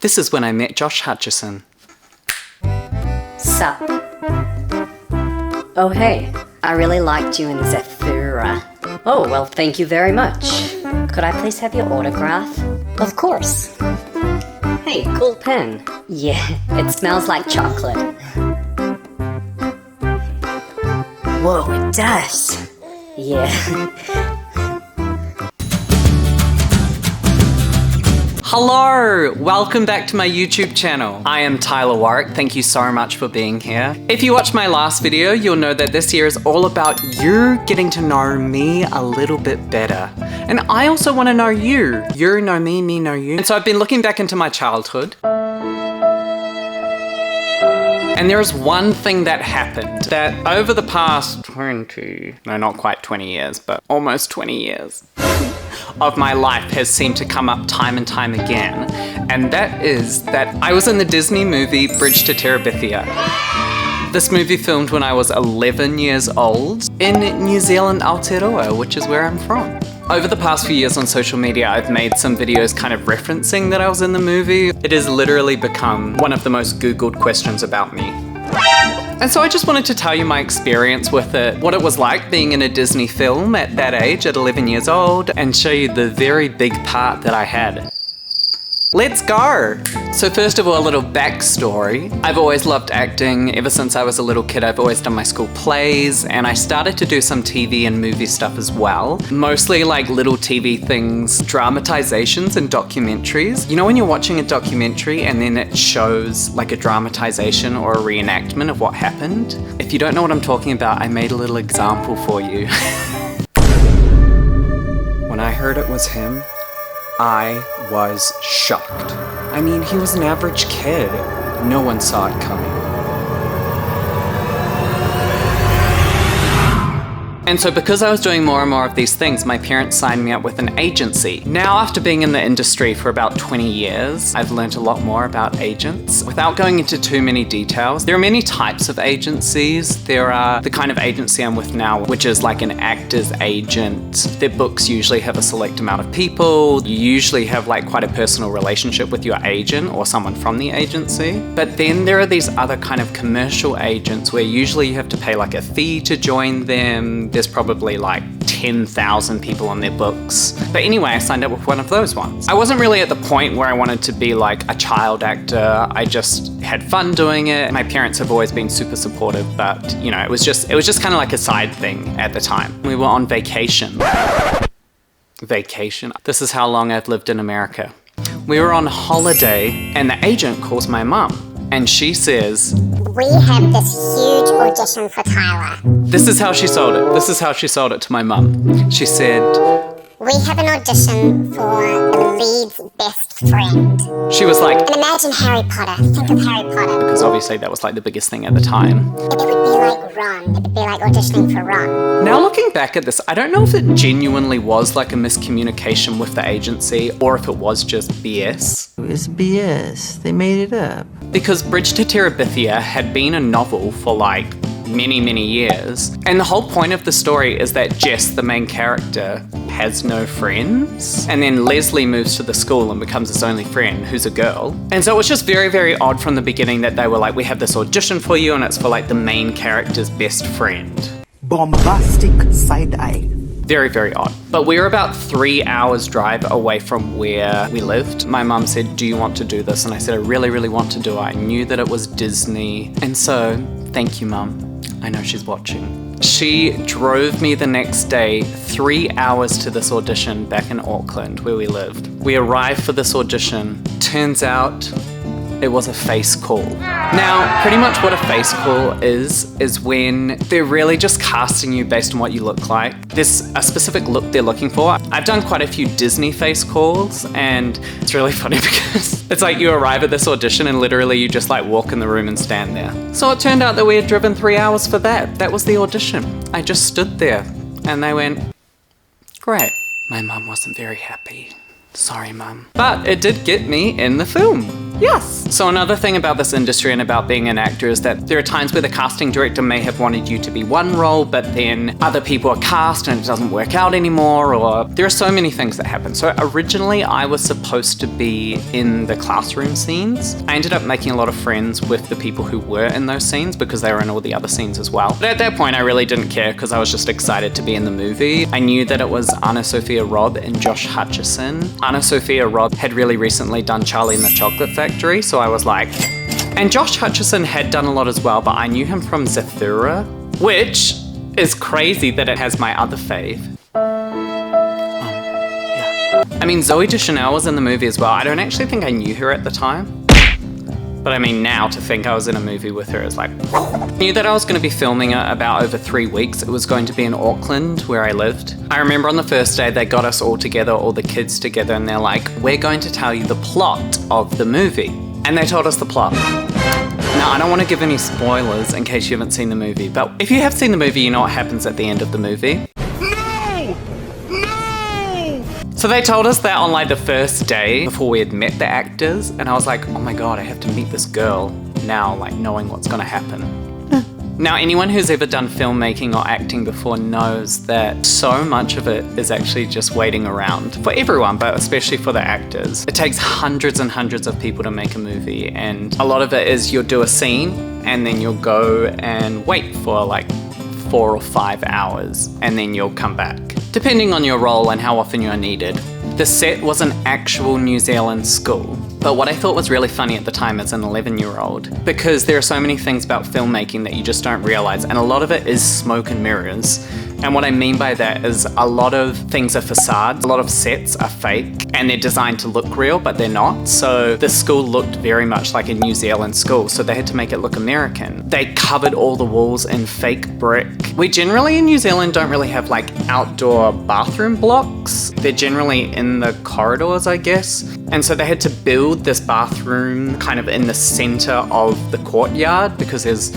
This is when I met Josh Hutcherson. Sup? Oh hey, I really liked you in Zephyrra. Oh, well thank you very much. Could I please have your autograph? Of course. Hey, cool pen. Yeah, it smells like chocolate. Whoa, it does. Yeah. Hello! Welcome back to my YouTube channel. I am Tyler Warwick. Thank you so much for being here. If you watched my last video, you'll know that this year is all about you getting to know me a little bit better. And I also want to know you. You know me, me know you. And so I've been looking back into my childhood. And there is one thing that happened that over the past 20, no, not quite 20 years, but almost 20 years of my life has seemed to come up time and time again. And that is that I was in the Disney movie Bridge to Terabithia. This movie filmed when I was 11 years old in New Zealand, Aotearoa, which is where I'm from. Over the past few years on social media, I've made some videos kind of referencing that I was in the movie. It has literally become one of the most Googled questions about me. And so I just wanted to tell you my experience with it, what it was like being in a Disney film at that age, at 11 years old, and show you the very big part that I had. Let's go! So first of all, a little backstory. I've always loved acting. Ever since I was a little kid, I've always done my school plays, and I started to do some TV and movie stuff as well. Mostly like little TV things, dramatizations and documentaries. You know when you're watching a documentary and then it shows like a dramatization or a reenactment of what happened? If you don't know what I'm talking about, I made a little example for you. When I heard it was him, I was shocked. I mean, he was an average kid. No one saw it coming. And so because I was doing more and more of these things, my parents signed me up with an agency. Now, after being in the industry for about 20 years, I've learned a lot more about agents. Without going into too many details, there are many types of agencies. There are the kind of agency I'm with now, which is like an actor's agent. Their books usually have a select amount of people. You usually have like quite a personal relationship with your agent or someone from the agency. But then there are these other kind of commercial agents where usually you have to pay like a fee to join them. There's probably like 10,000 people on their books. But anyway, I signed up with one of those ones. I wasn't really at the point where I wanted to be like a child actor. I just had fun doing it. My parents have always been super supportive, but you know, it was just kind of like a side thing at the time. We were on vacation. Vacation. This is how long I've lived in America. We were on holiday and the agent calls my mum and she says, "We have this huge audition for Tyler." This is how she sold it. This is how she sold it to my mum. She said, "We have an audition for the lead's best friend." She was like, and imagine Harry Potter. Think of Harry Potter. Because obviously that was like the biggest thing at the time. It would be like Ron. It would be like auditioning for Ron. Now looking back at this, I don't know if it genuinely was like a miscommunication with the agency or if it was just BS. It's BS. They made it up. Because Bridge to Terabithia had been a novel for like many years. And the whole point of the story is that Jess, the main character, has no friends. And then Leslie moves to the school and becomes his only friend, who's a girl. And so it was just very odd from the beginning that they were like, we have this audition for you and it's for like the main character's best friend. Bombastic side eye. Very odd. But we were about 3 hours drive away from where we lived. My mum said, "Do you want to do this?" And I said, "I really want to do it." I knew that it was Disney. And so, thank you, Mum. I know she's watching. She drove me the next day 3 hours to this audition back in Auckland, where we lived. We arrived for this audition. Turns out it was a face call. Now, pretty much what a face call is when they're really just casting you based on what you look like. There's a specific look they're looking for. I've done quite a few Disney face calls and it's really funny because it's like you arrive at this audition and literally you just like walk in the room and stand there. So it turned out that we had driven 3 hours for that. That was the audition. I just stood there and they went, "Great." My mum wasn't very happy. Sorry, Mum. But it did get me in the film. Yes. So another thing about this industry and about being an actor is that there are times where the casting director may have wanted you to be one role, but then other people are cast and it doesn't work out anymore, or there are so many things that happen. So originally I was supposed to be in the classroom scenes. I ended up making a lot of friends with the people who were in those scenes because they were in all the other scenes as well. But at that point I really didn't care because I was just excited to be in the movie. I knew that it was Anna Sophia Robb and Josh Hutcherson. Anna Sophia Robb had really recently done Charlie and the Chocolate Factory, so I was like... And Josh Hutcherson had done a lot as well, but I knew him from Zathura, which is crazy that it has my other fave. I mean, Zooey Deschanel was in the movie as well. I don't actually think I knew her at the time. But I mean, now to think I was in a movie with her is like... I knew that I was going to be filming it about over 3 weeks. It was going to be in Auckland, where I lived. I remember on the first day, they got us all together, all the kids together, and they're like, we're going to tell you the plot of the movie. And they told us the plot. Now, I don't want to give any spoilers in case you haven't seen the movie, but if you have seen the movie, you know what happens at the end of the movie. So they told us that on like the first day before we had met the actors, and I was like, oh my god, I have to meet this girl now, like knowing what's gonna happen. Now, anyone who's ever done filmmaking or acting before knows that so much of it is actually just waiting around. For everyone, but especially for the actors. It takes hundreds and hundreds of people to make a movie, and a lot of it is you'll do a scene and then you'll go and wait for like 4 or 5 hours and then you'll come back, depending on your role and how often you're needed. The set was an actual New Zealand school, but what I thought was really funny at the time as an 11-year-old, because there are so many things about filmmaking that you just don't realize, and a lot of it is smoke and mirrors. And what I mean by that is a lot of things are facades, a lot of sets are fake, and they're designed to look real, but they're not. So the school looked very much like a New Zealand school, so they had to make it look American. They covered all the walls in fake brick. We generally in New Zealand don't really have like outdoor bathroom blocks. They're generally in the corridors, I guess. And so they had to build this bathroom kind of in the center of the courtyard, because there's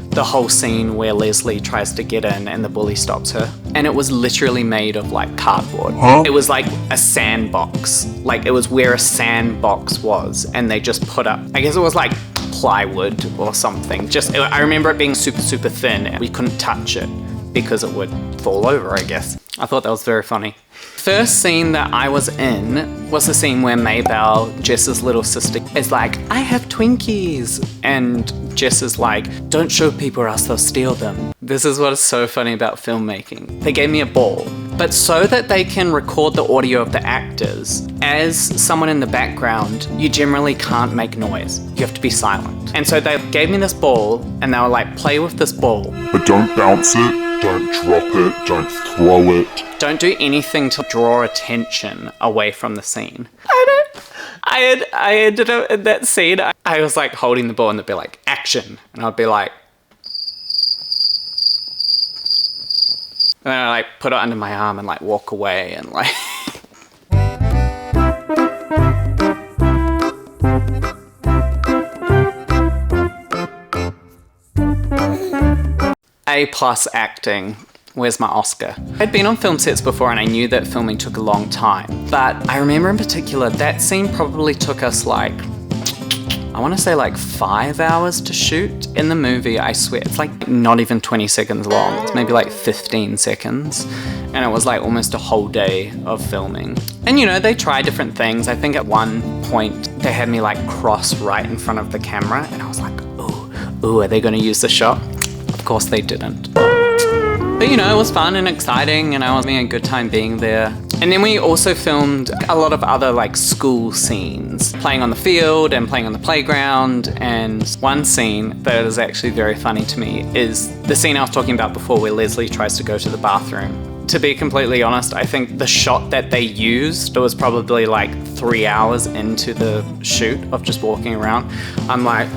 the whole scene where Leslie tries to get in and the bully stops her. And it was literally made of like cardboard. It was like a sandbox. Like it was where a sandbox was, and they just put up, I guess it was like plywood or something. I remember it being super, super thin and we couldn't touch it because it would fall over, I guess. I thought that was very funny. First scene that I was in was the scene where Maybelle, Jess's little sister, is like, I have Twinkies. And Jess is like, don't show people or else they'll steal them. This is what is so funny about filmmaking. They gave me a ball, but so that they can record the audio of the actors, as someone in the background, you generally can't make noise. You have to be silent. And so they gave me this ball and they were like, play with this ball. But don't bounce it, don't drop it, don't throw it. Don't do anything to draw attention away from the scene. I ended up in that scene, I was like holding the ball and they'd be like, action. And I'd be like, and then I like put it under my arm and like walk away and like. A+ acting. Where's my Oscar? I'd been on film sets before and I knew that filming took a long time. But I remember in particular, that scene probably took us like, I want to say like 5 hours to shoot. In the movie, I swear, it's like not even 20 seconds long. It's maybe like 15 seconds. And it was like almost a whole day of filming. And you know, they try different things. I think at one point they had me like cross right in front of the camera and I was like, ooh, are they going to use the shot? Of course they didn't. But you know, it was fun and exciting and I was having a good time being there. And then we also filmed a lot of other like school scenes, playing on the field and playing on the playground. And one scene that is actually very funny to me is the scene I was talking about before where Leslie tries to go to the bathroom. To be completely honest, I think the shot that they used was probably like 3 hours into the shoot of just walking around. I'm like,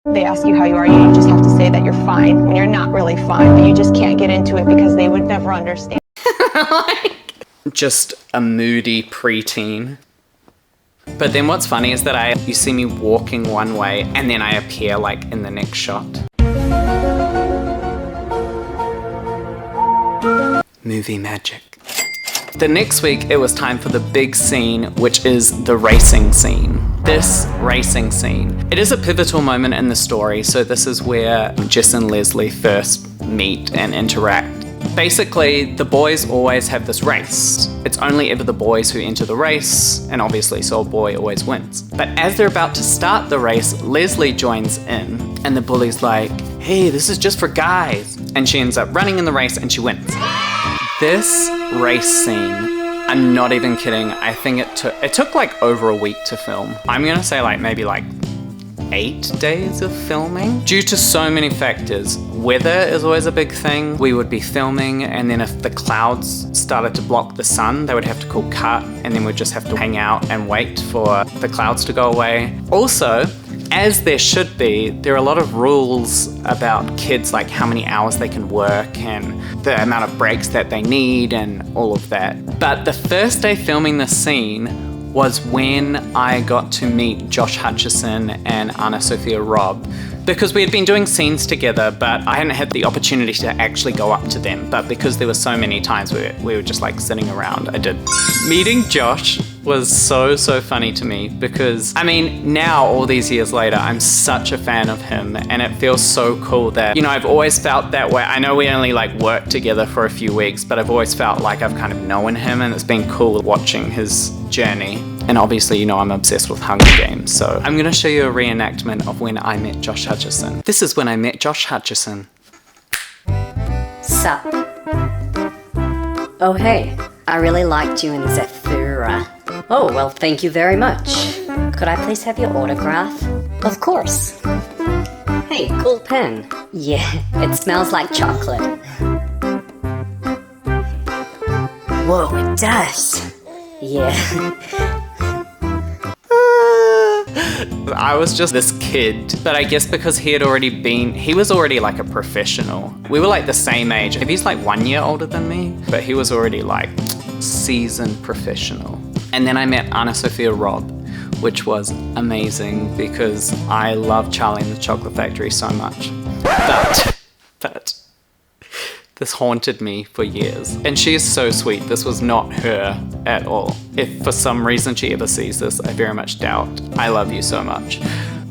they ask you how you are, you just have to say that you're fine when you're not really fine, but you just can't get into it because they would never understand. Just a moody preteen. But then what's funny is that you see me walking one way and then I appear like in the next shot. Movie magic. The next week, it was time for the big scene, which is the racing scene. This racing scene. It is a pivotal moment in the story, so this is where Jess and Leslie first meet and interact. Basically, the boys always have this race. It's only ever the boys who enter the race, and obviously, so a boy always wins. But as they're about to start the race, Leslie joins in, and the bully's like, hey, this is just for guys. And she ends up running in the race, and she wins. This race scene, I'm not even kidding, I think it took like over a week to film. I'm gonna say like maybe like 8 days of filming. Due to so many factors, weather is always a big thing. We would be filming, and then if the clouds started to block the sun, they would have to call cut, and then we'd just have to hang out and wait for the clouds to go away. Also, as there should be, there are a lot of rules about kids, like how many hours they can work and the amount of breaks that they need and all of that. But the first day filming the scene was when I got to meet Josh Hutcherson and Anna Sophia Robb, because we had been doing scenes together, but I hadn't had the opportunity to actually go up to them. But because there were so many times we were just like sitting around, I did. Meeting Josh was so funny to me because, I mean, now all these years later, I'm such a fan of him, and it feels so cool that, you know, I've always felt that way. I know we only like worked together for a few weeks, but I've always felt like I've kind of known him, and it's been cool watching his journey. And obviously, you know, I'm obsessed with Hunger Games, so I'm gonna show you a reenactment of when I met Josh Hutcherson. This is when I met Josh Hutcherson. Sup? Oh hey, I really liked you in Zephyrra. Oh, well, thank you very much. Could I please have your autograph? Of course. Hey, cool pen. Yeah, it smells like chocolate. Whoa, it does. Yeah. I was just this kid, but I guess because he was already like a professional. We were like the same age. He's like 1 year older than me, but he was already like seasoned professional. And then I met Anna Sophia Robb, which was amazing because I love Charlie and the Chocolate Factory so much. But this haunted me for years. And she is so sweet. This was not her at all. If for some reason she ever sees this, I very much doubt. I love you so much.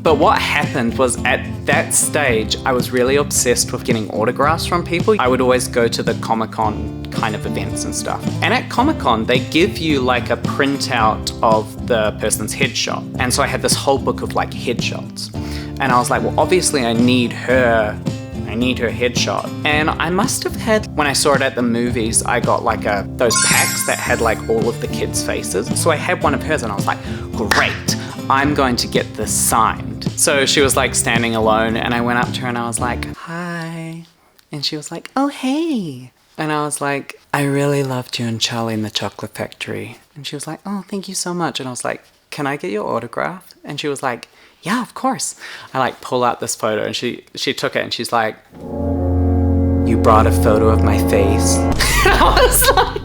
But what happened was at that stage, I was really obsessed with getting autographs from people. I would always go to the Comic-Con kind of events and stuff. And at Comic-Con, they give you like a printout of the person's headshot. And so I had this whole book of like headshots. And I was like, well, obviously I need her headshot. And I must have had, when I saw it at the movies, I got like those packs that had like all of the kids' faces. So I had one of hers and I was like, great, I'm going to get this signed. So she was like standing alone and I went up to her and I was like, hi. And she was like, oh, hey. And I was like, I really loved you and Charlie in the Chocolate Factory. And she was like, oh, thank you so much. And I was like, can I get your autograph? And she was like, yeah, of course. I like pull out this photo and she took it and she's like, you brought a photo of my face. I was like,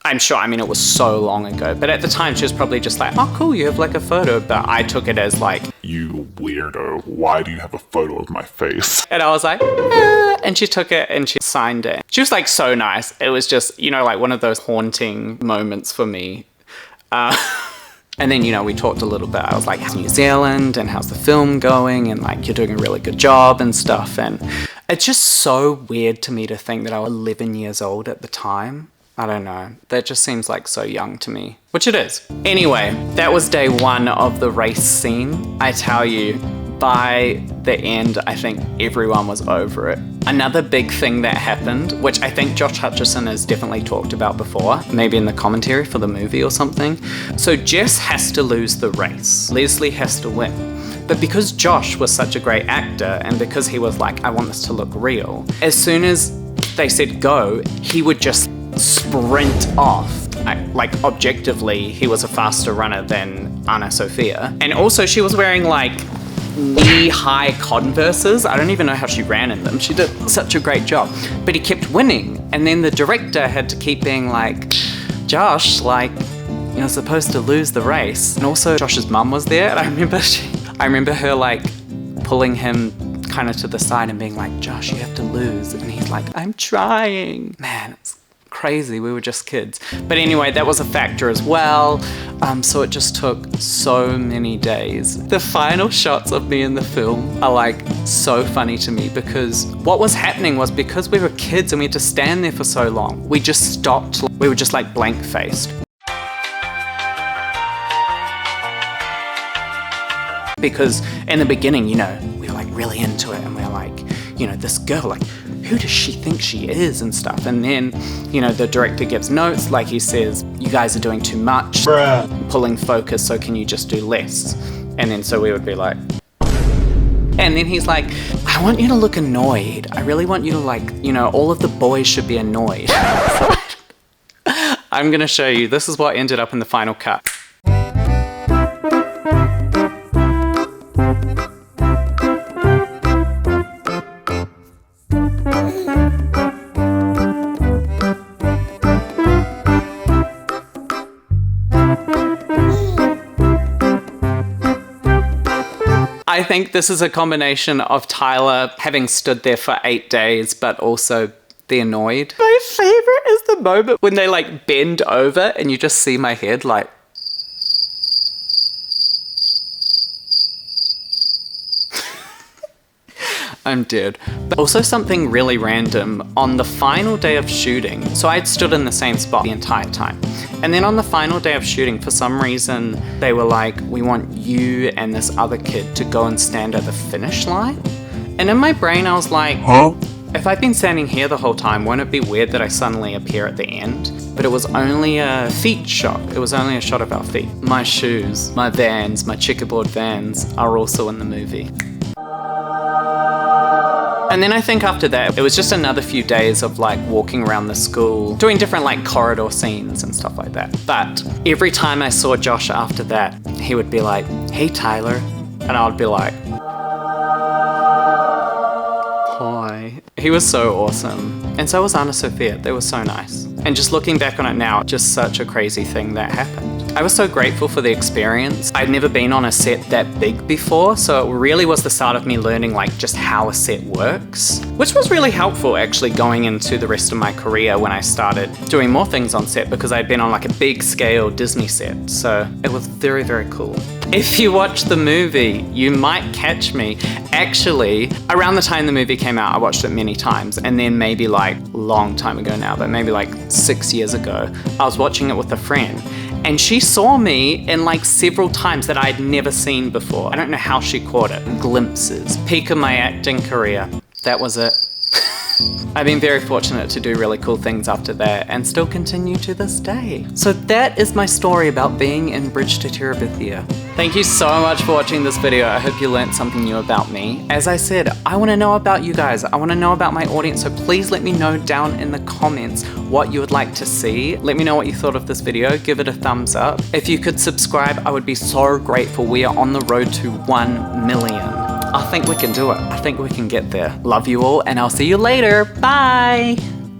I'm sure, I mean, it was so long ago, but at the time she was probably just like, oh cool, you have like a photo. But I took it as like, You weirdo, why do you have a photo of my face? and I was like, ah. And she took it and she signed it. She was like so nice. It was just, you know, like one of those haunting moments for me. And then, you know, we talked a little bit. I was like, how's New Zealand and how's the film going? And like, you're doing a really good job and stuff. And it's just so weird to me to think that I was 11 years old at the time. I don't know. That just seems like so young to me, which it is. Anyway, that was day one of the race scene. I tell you, by the end, I think everyone was over it. Another big thing that happened, which I think Josh Hutcherson has definitely talked about before, maybe in the commentary for the movie or something. So Jess has to lose the race. Leslie has to win. But because Josh was such a great actor and because he was like, I want this to look real, as soon as they said go, he would just sprint off. Like objectively, he was a faster runner than Anna Sophia. And also she was wearing like knee-high Converses. I don't even know how she ran in them. She did such a great job. But he kept winning. And then the director had to keep being like, Josh, like, you're supposed to lose the race. And also Josh's mum was there. And I remember her like pulling him kind of to the side and being like, Josh, you have to lose. And he's like, I'm trying. Man, it's crazy. We were just kids. But anyway, that was a factor as well. So it just took so many days. The final shots of me in the film are like so funny to me because what was happening was because we were kids and we had to stand there for so long, we just stopped. We were just like blank faced. Because in the beginning, you know, we were like really into it and we were like, you know, this girl, like, who does she think she is and stuff? And then, you know, the director gives notes, like he says, you guys are doing too much, pulling focus, so can you just do less? And then so we would be like, and then he's like, I want you to look annoyed. I really want you to like, you know, all of the boys should be annoyed. I'm gonna show you, this is what ended up in the final cut. I think this is a combination of Tyler having stood there for 8 days, but also the annoyed. My favorite is the moment when they like bend over and you just see my head like. I'm dead. But also something really random, on the final day of shooting, so I'd stood in the same spot the entire time. And then on the final day of shooting, for some reason, they were like, we want you and this other kid to go and stand at the finish line. And in my brain, I was like, huh? If I've been standing here the whole time, won't it be weird that I suddenly appear at the end? But it was only a feet shot. It was only a shot of our feet. My shoes, my Vans, my checkerboard Vans are also in the movie. And then I think after that, it was just another few days of like walking around the school, doing different like corridor scenes and stuff like that. But every time I saw Josh after that, he would be like, hey Tyler. And I would be like, hi. He was so awesome. And so was Anna Sophia. They were so nice. And just looking back on it now, just such a crazy thing that happened. I was so grateful for the experience. I'd never been on a set that big before, so it really was the start of me learning like just how a set works, which was really helpful actually going into the rest of my career when I started doing more things on set because I'd been on like a big scale Disney set, so it was very, very cool. If you watch the movie, you might catch me. Actually, around the time the movie came out, I watched it many times, and then maybe like a long time ago now, but maybe like 6 years ago, I was watching it with a friend. And she saw me in like several times that I'd never seen before. I don't know how she caught it. Glimpses. Peak of my acting career. That was it. I've been very fortunate to do really cool things after that and still continue to this day. So that is my story about being in Bridge to Terabithia. Thank you so much for watching this video. I hope you learned something new about me. As I said, I want to know about you guys. I want to know about my audience, so please let me know down in the comments what you would like to see. Let me know what you thought of this video. Give it a thumbs up. If you could subscribe, I would be so grateful. We are on the road to 1 million. I think we can do it. I think we can get there. Love you all, and I'll see you later. Bye!